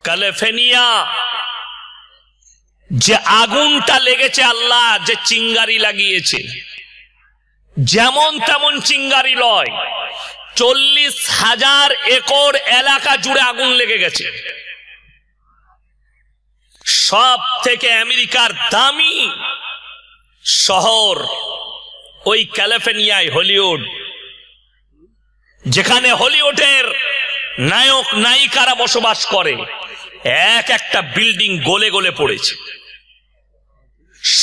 California যে আগুনটা লেগেছে, আল্লাহ যে চিঙ্গারি লাগিয়েছে, যেমন তেমন চিঙ্গারি লয়, 40,000 একর এলাকা জুড়ে আগুন লেগে গেছে। সব থেকে আমেরিকার দামি শহর ওই ক্যালিফোর্নিয়ায়, হলিউড, যেখানে হলিউডের নায়ক নায়িকারা বসবাস করে, এক একটা বিল্ডিং গলে গলে পড়েছে।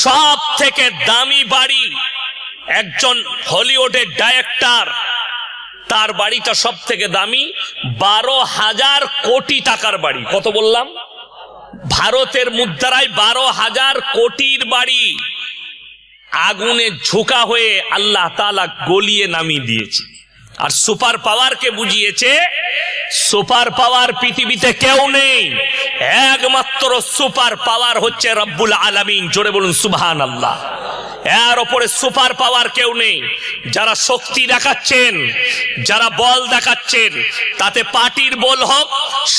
সব থেকে দামি বাড়ি, একজন হলিউডের ডাইরেক্টর, তার বাড়িটা সব থেকে দামি, 12,000 কোটি টাকার বাড়ি। কত বললাম? ভারতের মুদ্রায় 12,000 কোটির বাড়ি আগুনে ঝোঁকা হয়ে আল্লাহ তাআলা গলিয়ে নামিয়ে দিয়েছে। আর সুপার পাওয়ারকে বুঝিয়েছে, সুপার পাওয়ার পৃথিবীতে কেউ নেই, একমাত্র সুপার পাওয়ার হচ্ছে রব্বুল আলামিন। জোরে বলুন সুবহানাল্লাহ। এর উপরে সুপার পাওয়ার কেউ নেই। যারা শক্তি দেখাচ্ছেন, যারা বল দেখাচ্ছেন, তাতে পার্টির বল হোক,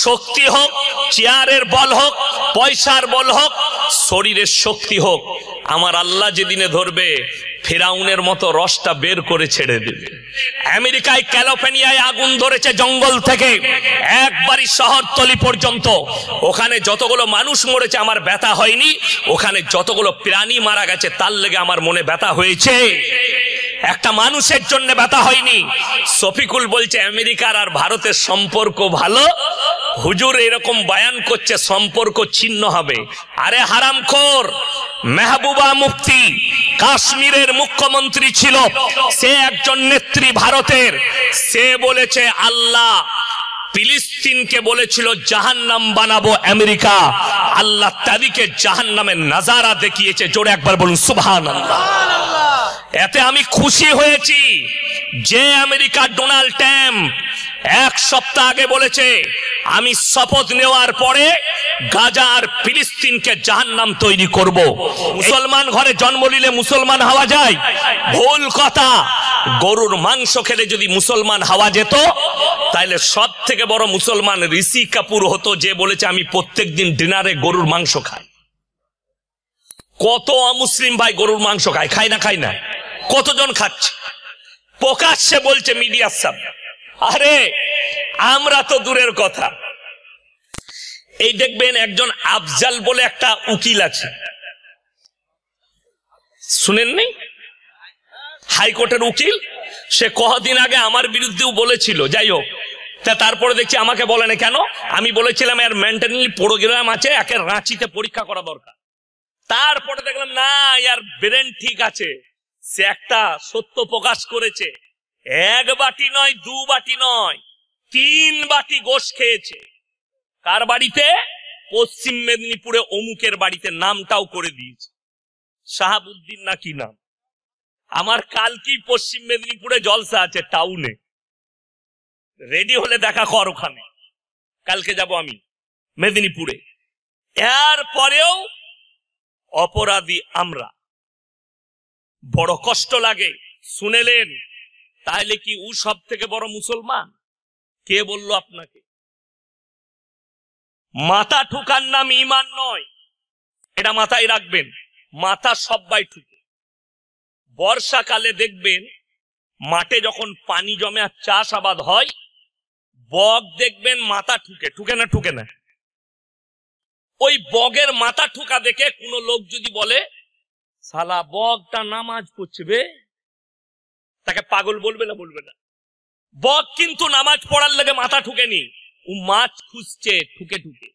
শক্তি হোক, চেয়ারের বল হোক, পয়সার বল হোক, শরীরের শক্তি হোক, আমার আল্লাহ যেদিনে ধরবে ফিরাউনের মতো রসটা বের করে ছেড়ে দেবে। আমেরিকায় ক্যালিফোর্নিয়ায় আগুন ধরেছে জঙ্গল থেকে একবারই শহরতলি পর্যন্ত। ওখানে যতগুলো মানুষ মরেছে আমার ব্যথা হয়নি, ওখানে যতগুলো প্রাণী মারা গেছে তার লেগে আমার মনে ব্যথা হয়েছে, একটা মানুষের জন্য ব্যথা হয়নি। শফিকুল বলছে আমেরিকার আর ভারতের সম্পর্ক ভালো, হুজুর এরকম বয়ান করছে সম্পর্ক ছিন্ন হবে। আরে হারামখোর, মেহবুবা মুফতি কাশ্মীরের মুখ্যমন্ত্রী ছিল, সে একজন নেত্রী ভারতের, সে বলেছে আল্লাহ ফিলিস্তিনকে বলেছিল জাহান্নাম বানাবো আমেরিকা, আল্লাহ তাদেরকে জাহান্নামের নাজারা দেখিয়েছে। জোরে একবার বলুন সুবহানাল্লাহ। এতে আমি খুশি হয়েছি যে আমেরিকার ডোনাল্ড ট্রাম্প 1 সপ্তাহ আগে বলেছে আমি শপথ নেওয়ার পরে গাজা আর ফিলিস্তিনকে জাহান্নাম তৈরি করব। মুসলমান ঘরে জন্ম নিলে মুসলমান হওয়া যায়? ভুল কথা। গরুর মাংস খেলে যদি মুসলমান হওয়া যেত, তাহলে সব থেকে বড় মুসলমান ঋষি কাপুর হতো, যে বলেছে আমি প্রত্যেকদিন ডিনারে গরুর মাংস খাই। কত অমুসলিম ভাই গরুর মাংস খায়? খায় না? খায় না? কতজন খাচ্ছে? প্রকাশ্যে বলছে মিডিয়ার সামনে। আরে আমরা তো দূরের কথা, এই দেখবেন একজন আফজাল বলে একটা উকিল আছে, শুনেননি? হাইকোর্টের উকিল। সে কদিন আগে আমার বিরুদ্ধেও বলেছিল, যাই হোক, তারপরে দেখছি আমাকে বলে না কেন। আমি বলেছিলাম এর মেন্টালি প্রোগ্রাম আছে, একে রাঁচিতে পরীক্ষা করা দরকার। তারপরে দেখলাম না, ইয়ার ব্রেন ঠিক আছে, সে একটা সত্য প্রকাশ করেছে। 1 বাটি নয়, 2 বাটি নয়, 3 বাটি গোশ খেয়েছে। কার বাড়িতে? পশ্চিম মেদিনীপুরে অমুকের বাড়িতে, নামটাও করে দিয়েছে, শাহাবুদ্দিন না কি নাম। আমার কালকেই পশ্চিম মেদিনীপুরে জলসা আছে টাউনে, রেডি হলে দেখা কর ওখানে, কালকে যাব আমি মেদিনীপুরে। এর পরেও অপরাধী আমরা, বড় কষ্ট লাগে। শুনেলেন? তাহলে কি ও সব থেকে বড় মুসলমান? কে বলল আপনাকে? মাথা ঠুকার নাম ঈমান নয়, এটা মাথায় রাখবেন। মাথা সবাই ঠুকে। বর্ষাকালে দেখবেন মাঠে যখন পানি জমে আর চাষাবাদ হয়, বক দেখবেন মাথা ঠুকে। ঠুকে না? ঠুকে না? ওই বগের মাথা ঠুকা দেখে কোন লোক যদি বলে শালা বগটা নামাজ পড়ছে বে, তাকে পাগল বলবে না? বলবে না। বগ কিন্তু নামাজ পড়ার লেগে মাথা ঠুকেনি, ও মাছ খুঁজছে ঠুকে ঠুকে।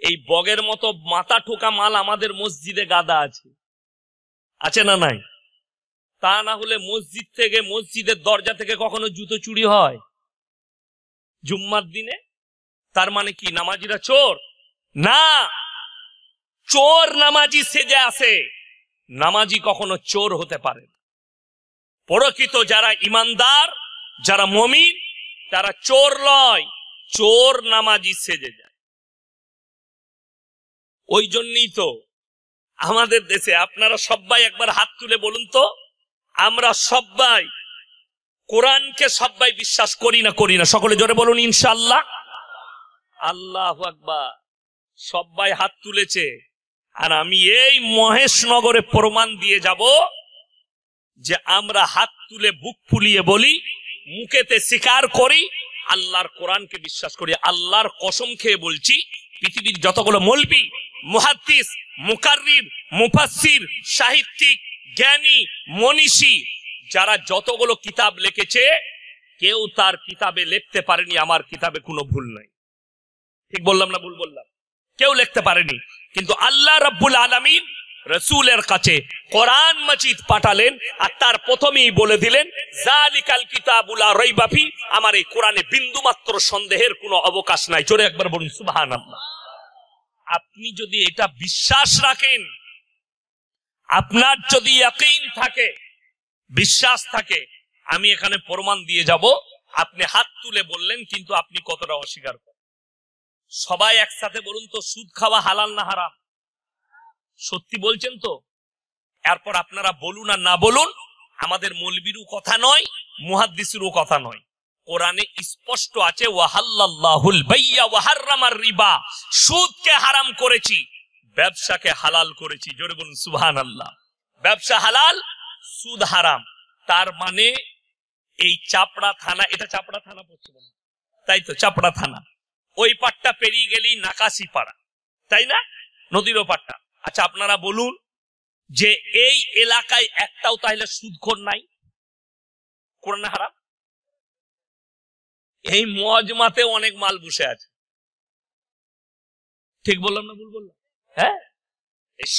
এই বগের মতো মাথা ঠোকা মাল আমাদের মসজিদে গাদা আছে, আছে না নাই? তা না হলে মসজিদ থেকে, মসজিদের দরজা থেকে কখনো জুতো চুরি হয় জুম্মার দিনে? তার মানে কি নামাজিরা চোর? না, চোর নামাজি সেজে আসে, নামাজি কখনো চোর হতে পারে না। প্রকৃত যারা ইমানদার, যারা মুমিন, তারা চোর লয়, চোর নামাজি সেজে যায়। ওই জন্যই তো আমাদের দেশে, আপনারা সবাই একবার হাত তুলে বলুন তো, আমরা সবাই কোরআনকে সবাই বিশ্বাস করি না? করি না? সকলে জোরে বলুন ইনশাআল্লাহ। আল্লাহু আকবার। সবাই হাত তুলেছে, আর আমি এই মহেশনগরে প্রমাণ দিয়ে যাব যে আমরা হাত তুলে বুক ফুলিয়ে বলি, মুখেতে স্বীকার করি, আল্লাহর কোরআনকে বিশ্বাস করি। আল্লাহর কসম খেয়ে বলছি, পৃথিবীর যতগুলো মৌলবি, মুহাদ্দিস, মুকাররির, মুফাসসির, সাহিত্যিক, জ্ঞানী, মনীষী, যারা যতগুলো কিতাব লিখেছে, কেউ তার কিতাবে লিখতে পারেনি আমার কিতাবে কোনো ভুল নাই। ঠিক বললাম না ভুল বললাম? কেউ লিখতে পারেনি। কিন্তু আল্লাহ রাব্বুল আলামিন রাসূলের কাছে কোরআন মাজিদ পাঠালেন, আর তার প্রথমেই বলে দিলেন, যালিকাল কিতাবুল লা রাইবা ফি, আমার এই কোরআনে বিন্দুমাত্র সন্দেহের কোনো অবকাশ নাই। জোরে একবার বলুন সুবহানাল্লাহ। আপনি যদি এটা বিশ্বাস রাখেন, আপনার যদি ইয়াকিন থাকে, বিশ্বাস থাকে, আমি এখানে প্রমাণ দিয়ে যাব। আপনি হাত তুলে বললেন, কিন্তু আপনি কতটা অস্বীকার করেন? সবাই একসাথে বলুন তো, সুদ খাওয়া হালাল না হারাম? সত্যি বলছেন তো? এরপর আপনারা বলুন আর না বলুন, আমাদের মৌলবীরও কথা নয়, মুহাদ্দিসেরও কথা নয়। কোরআনে স্পষ্ট আছে, ওয়াহাল্লাল্লাহুল বাইয়া ওয়া হাররামার রিবা, সুদকে হারাম করেছি, ব্যবসাকে হালাল করেছি। জোরে বলুন সুবহানাল্লাহ। ব্যবসা হালাল, সুদ হারাম। তার মানে এই চাপড়া থানা, এটা চাপড়া থানা পড়ছে না, তাই তো? চাপড়া থানা, ওই পাটটা পেরিয়ে গেলেই নাকাশি পাড়া, তাই না? নদীর পাটটা। আচ্ছা, আপনারা বলুন যে এই এলাকায় একটাও তাহলে সুদখোর নাই? কোরআনে হারাম? এই মজমাতে অনেক মাল বসে আছে। ঠিক বললাম না ভুল বললাম? হ্যাঁ,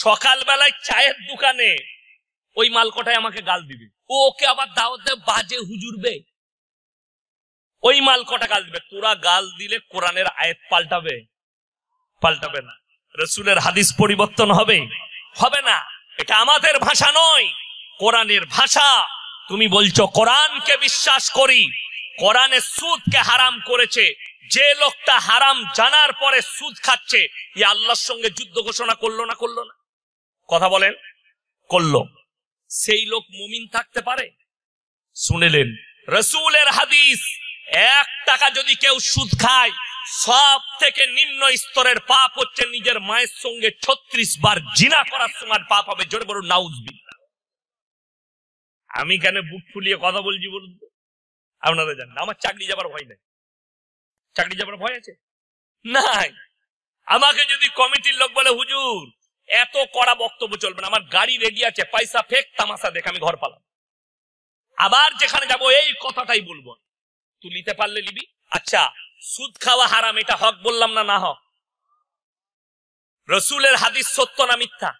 সকালবেলায় চায়ের দোকানে ওই মাল কটায় আমাকে গাল দিবে, ওকে আবার দাওয়াতে বাজে হুজুরবে, ওই মাল কটা গাল দিবে। তোরা গাল দিলে কোরআনের আয়াত পাল্টাবে? পাল্টাবে না। রাসূলের হাদিস পরিবর্তন হবে? হবে না। এটা আমাদের ভাষা নয়, কোরআনের ভাষা। তুমি বলছো কোরআনকে বিশ্বাস করি, কোরআনে সুদকে হারাম করেছে, যে লোকটা হারাম জানার পরে সুদ খাচ্ছে, ই আল্লাহর সঙ্গে যুদ্ধ ঘোষণা করলো না করলো না? কথা বলেন, করলো। সেই লোক মুমিন থাকতে পারে? শুনেলেন রাসূলের হাদিস, 1 টাকা যদি কেউ সুদ খায়, সব থেকে নিম্ন স্তরের পাপ হচ্ছে নিজের মায়ের সঙ্গে 36 বার জিনা করার সময় পাপ হবে। জোরে বলুন নাউজুবিল্লাহ। আমি কেন বুক ফুলিয়ে কথা বলছি বলুন তো? আপনারা জানেন আমার চাকরি যাবার ভয় নেই। চাকরি যাবার ভয় আছে? নাই। আমাকে যদি কমিটির লোক বলে, হুজুর এত কড়া বক্তব্য চলবে না, আমার গাড়ি রেডি আছে, পয়সা ফেক, তামাশা দেখ, আমি ঘর পালাম। আবার যেখানে যাব এই কথাটাই বলবো, তুই নিতে পারলে নিবি। আচ্ছা, সুদ খাওয়া হারাম, এটা হক বললাম না? না হক? রাসূলের হাদিস সত্য না মিথ্যা?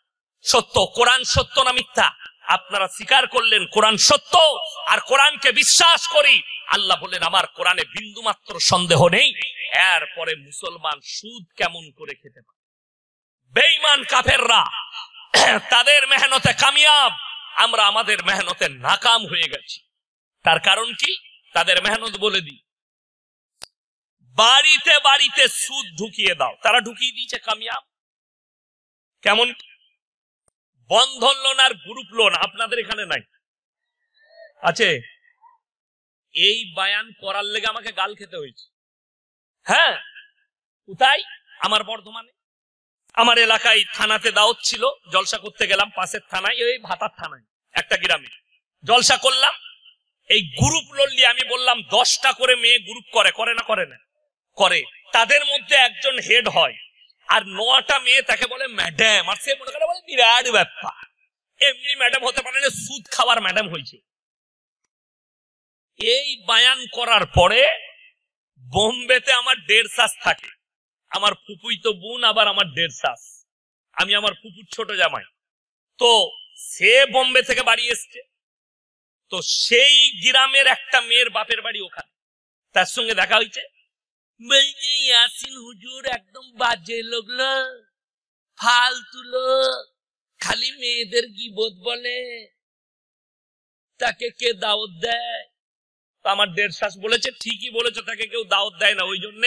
সত্য। কোরআন সত্য না মিথ্যা? আপনারা স্বীকার করলেন কোরআন সত্য, আর কোরআনকে বিশ্বাস করি। আল্লাহ বললেন আমার কোরআনে বিন্দুমাত্র সন্দেহ নেই। এরপরে মুসলমান সুদ কেমন করে খেতে পারে? বেঈমান কাফেররা তাদের মেহনতে কামিয়াব, আমরা আমাদের মেহনতে নাকাম হয়ে গেছি। তার কারণ কি? তাদের মেহনত বলে দিই, বাড়িতে বাড়িতে সুদ ঢুকিয়ে দাও, তারা ঢুকিয়ে দিয়েছে কামিয়াব। কেমন? বন্ধন লোন আর গ্রুপ লোন আপনাদের এখানে নাই? আছে? এই বায়ান করার লেগে আমাকে গাল খেতে হয়েছে। হ্যাঁ, কোথায়? আমার বর্ধমানে, আমার এলাকায় থানাতে দাওয়াত ছিল, জলসা করতে গেলাম পাশের থানায়, ওই ভাতার থানায় একটা গ্রামে জলসা করলাম। এই গ্রুপ লোন নিয়ে আমি বললাম 10টা করে মেয়ে গ্রুপ করে, করে না করে না? করে। তাদের মধ্যে একজন হেড হয়, আর 9টা মেয়ে তাকে বলে ম্যাডাম, আর সে মনে করে বলে বিরাট ব্যাপার, এমনি ম্যাডাম হতে পারে না, সুদ খাওয়ার ম্যাডাম হয়েছে। এই বায়ান করার পরে বোম্বেতে আমার 1.5 শ্বাস থাকে, আমার ফুপুই তো বোন, আবার আমার 1.5 শ্বাস, আমি আমার ফুপুর ছোট জামাই। তো সে বোম্বে থেকে বাড়ি এসছে, তো সেই গ্রামের একটা মেয়ের বাপের বাড়ি ওখানে, তার সঙ্গে দেখা হয়েছে। বলছে ইয়াসিন হুজুর একদম বাজে লোক, ফালতু লোক, খালি মেয়েদের গীবত বলে, তাকে কে দাওয়াত দেয়? আমার 1.5 শ্বাস বলেছে, ঠিকই বলেছে, তাকে কেউ দাওয়াত দেয় না, ওই জন্য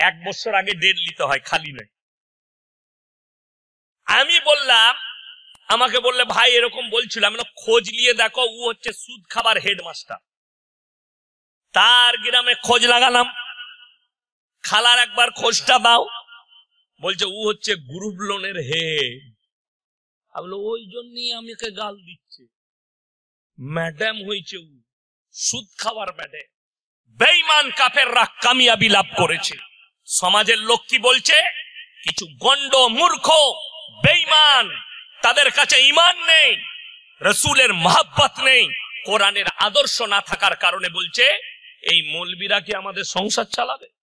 1 বছর আগে ডেট নিতে হয়, খালি নয়। আমি বললাম, আমাকে বললে ভাই এরকম বলছিল, আমি খোঁজ নিয়ে দেখো, ও হচ্ছে সুদ খাবার হেডমাস্টার। তার গ্রামে খোঁজ লাগালাম, খালার একবার খোঁজটা দাও। বলছে ও হচ্ছে গ্রুপ লোনের হেড। ওই জন্যই আমাকে গাল দিচ্ছে। ম্যাডাম হয়েছে ও, সুদ খাওয়ার ম্যাডাম। বেঈমান কাফেররা কামিয়াবি লাভ করেছে। সমাজের লোক কি বলছে? কিছু গন্ড মূর্খ বেঈমান, তাদের কাছে ঈমান নেই, রাসূলের মহব্বত নেই, কোরআনের আদর্শ না থাকার কারণে বলছে এই মৌলবীরা কি আমাদের সংসার চালাবে?